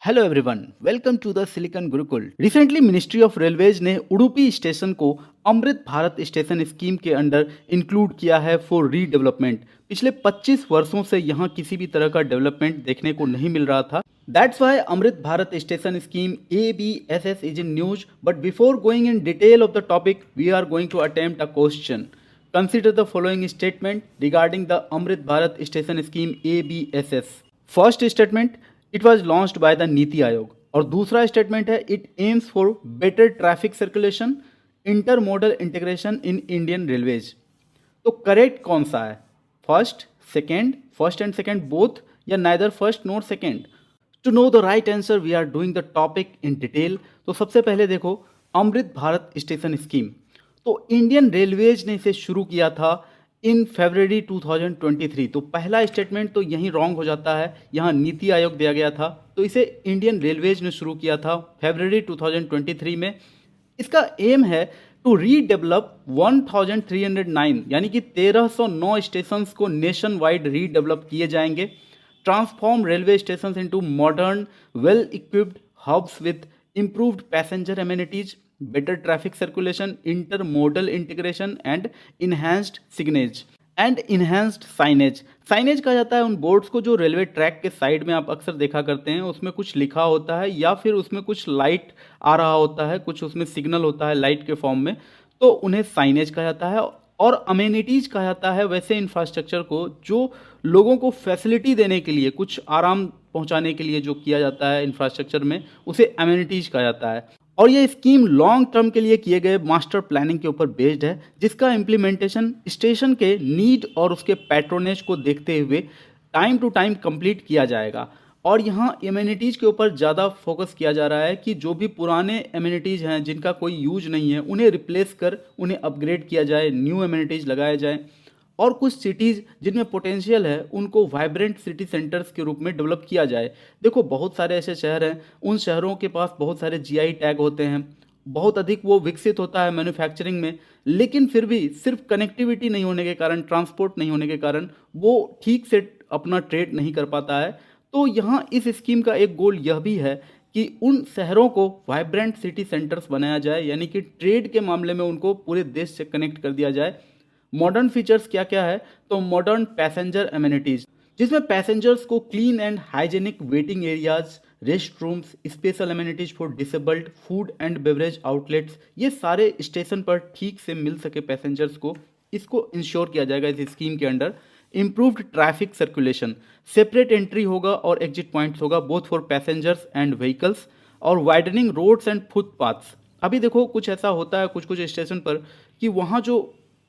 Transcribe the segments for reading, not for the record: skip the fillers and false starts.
Hello everyone, welcome to the Silicon Gurukul. Recently ministry of railways ने Udupi station को Amrit Bharat station scheme के under include किया है फॉर रीडेवलपमेंट। पिछले 25 वर्षों से यहाँ किसी भी तरह का डेवलपमेंट देखने को नहीं मिल रहा था। That's why Amrit Bharat station scheme ABSS is in news. But before going in detail of the topic, we are going to attempt a question. Consider the following statement regarding the Amrit Bharat Station Scheme ABSS. First statement, it was launched by the NITI Aayog. और दूसरा statement है, it aims for better traffic circulation, intermodal integration in Indian railways. तो correct कौन सा है? First and second both, या neither first nor second? To know the right answer we are doing the topic in detail. तो सबसे पहले देखो, Amrit Bharat station scheme, तो इंडियन रेलवेज ने इसे शुरू किया था इन फरवरी 2023। तो पहला स्टेटमेंट तो यहीं रॉन्ग हो जाता है, यहाँ नीति आयोग दिया गया था, तो इसे इंडियन रेलवेज ने शुरू किया था फरवरी 2023 में। इसका एम है टू रीडेवलप 1309, यानी कि 1309 स्टेशन को नेशन वाइड रीडेवलप किए जाएंगे। Transform railway station into modern well equipped hubs with improved passenger amenities, better traffic circulation, intermodal integration and enhanced signage and enhanced signage। Signage कहा जाता है उन बोर्ड्स को जो रेलवे ट्रैक के साइड में आप अक्सर देखा करते हैं, उसमें कुछ लिखा होता है या फिर उसमें कुछ लाइट आ रहा होता है, कुछ उसमें सिग्नल होता है लाइट के फॉर्म में, तो उन्हें साइनेज कहा जाता है। और अमेनिटीज कहा जाता है वैसे इंफ्रास्ट्रक्चर को जो लोगों को फैसिलिटी देने के लिए, कुछ आराम पहुंचाने के लिए जो किया जाता है इंफ्रास्ट्रक्चर में, उसे अमेनिटीज कहा जाता है। और ये स्कीम लॉन्ग टर्म के लिए किए गए मास्टर प्लानिंग के ऊपर बेस्ड है, जिसका इम्प्लीमेंटेशन स्टेशन के नीड और उसके पैट्रोनेज को देखते हुए टाइम टू टाइम कंप्लीट किया जाएगा। और यहाँ एमिनिटीज़ के ऊपर ज़्यादा फोकस किया जा रहा है कि जो भी पुराने एमिनिटीज़ हैं जिनका कोई यूज नहीं है, उन्हें रिप्लेस कर उन्हें अपग्रेड किया जाए, न्यू एमिनिटीज़ लगाए जाए। और कुछ सिटीज़ जिनमें पोटेंशियल है उनको वाइब्रेंट सिटी सेंटर्स के रूप में डेवलप किया जाए। देखो, बहुत सारे ऐसे शहर हैं, उन शहरों के पास बहुत सारे GI टैग होते हैं, बहुत अधिक वो विकसित होता है मैन्युफैक्चरिंग में, लेकिन फिर भी सिर्फ कनेक्टिविटी नहीं होने के कारण, ट्रांसपोर्ट नहीं होने के कारण वो ठीक से अपना ट्रेड नहीं कर पाता है। तो यहाँ इस स्कीम का एक गोल यह भी है कि उन शहरों को वाइब्रेंट सिटी सेंटर्स बनाया जाए, यानी कि ट्रेड के मामले में उनको पूरे देश से कनेक्ट कर दिया जाए। मॉडर्न फीचर्स क्या क्या है? तो मॉडर्न पैसेंजर एमिनिटीज, जिसमें पैसेंजर्स को clean and hygienic waiting areas, rest rooms, special amenities for disabled, food and beverage outlets, ये सारे स्टेशन पर ठीक से मिल सके पैसेंजर्स को, इसको इंश्योर किया जाएगा इस स्कीम के under. Improved traffic circulation, separate entry होगा और एग्जिट पॉइंट्स होगा both for passengers and vehicles. और वाइडनिंग रोड्स एंड फुटपाथ्स। अभी देखो, कुछ ऐसा होता है कुछ कुछ स्टेशन पर कि वहाँ जो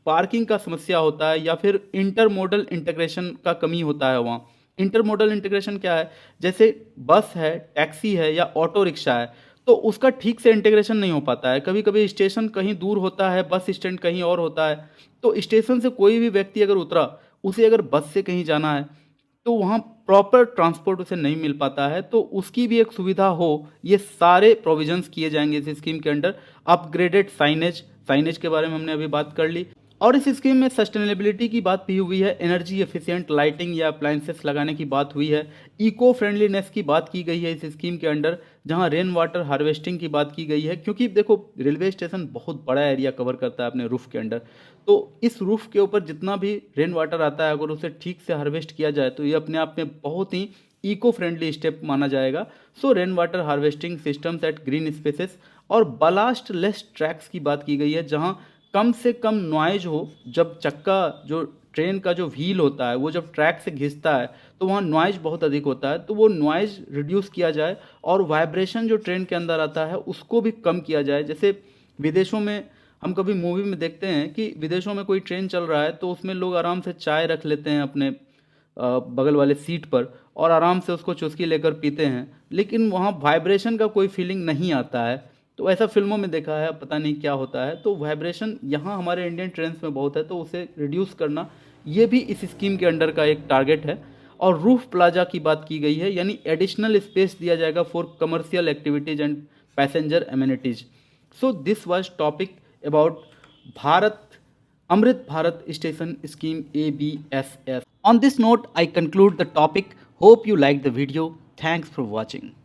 पार्किंग का समस्या होता है या फिर इंटरमोडल इंटीग्रेशन का कमी होता है। वहाँ इंटरमोडल इंटीग्रेशन क्या है? जैसे बस है, टैक्सी है या ऑटो रिक्शा है, तो उसका ठीक से इंटीग्रेशन नहीं हो पाता है। कभी कभी स्टेशन कहीं दूर होता है, बस स्टैंड कहीं और होता है, तो स्टेशन से कोई भी व्यक्ति अगर उतरा, उसे अगर बस से कहीं जाना है, तो वहाँ प्रॉपर ट्रांसपोर्ट उसे नहीं मिल पाता है, तो उसकी भी एक सुविधा हो, ये सारे प्रोविजंस किए जाएंगे इस स्कीम के अंडर। अपग्रेडेड साइनेज, साइनेज के बारे में हमने अभी बात कर ली। और इस स्कीम में सस्टेनेबिलिटी की बात भी हुई है, एनर्जी एफिशिएंट लाइटिंग या अप्लायंसेस लगाने की बात हुई है, इको फ्रेंडलीनेस की बात की गई है इस स्कीम के अंडर, जहां रेन वाटर हार्वेस्टिंग की बात की गई है। क्योंकि देखो, रेलवे स्टेशन बहुत बड़ा एरिया कवर करता है अपने रूफ के अंडर, तो इस रूफ के ऊपर जितना भी रेन वाटर आता है, अगर उसे ठीक से हार्वेस्ट किया जाए तो ये अपने आप में बहुत ही इको फ्रेंडली स्टेप माना जाएगा। So rain water harvesting systems at green spaces. और बलास्ट लेस ट्रैक्स की बात की गई है, जहाँ कम से कम नॉइज हो। जब चक्का, जो ट्रेन का जो व्हील होता है, वो जब ट्रैक से घिसता है तो वहाँ नॉइज बहुत अधिक होता है, तो वो नॉइज रिड्यूस किया जाए और वाइब्रेशन जो ट्रेन के अंदर आता है उसको भी कम किया जाए। जैसे विदेशों में हम कभी मूवी में देखते हैं कि विदेशों में कोई ट्रेन चल रहा है तो उसमें लोग आराम से चाय रख लेते हैं अपने बगल वाले सीट पर और आराम से उसको चुस्की लेकर पीते हैं, लेकिन वहाँ वाइब्रेशन का कोई फीलिंग नहीं आता है। तो ऐसा फिल्मों में देखा है, पता नहीं क्या होता है। तो वाइब्रेशन यहाँ हमारे इंडियन ट्रेन्स में बहुत है, तो उसे रिड्यूस करना ये भी इस स्कीम के अंडर का एक टारगेट है। और रूफ प्लाजा की बात की गई है, यानी एडिशनल स्पेस दिया जाएगा for commercial activities and passenger amenities. So this was topic about Bharat Amrit Bharat Station Scheme ABSS. On this note, I conclude the topic. Hope you liked the video. Thanks for watching.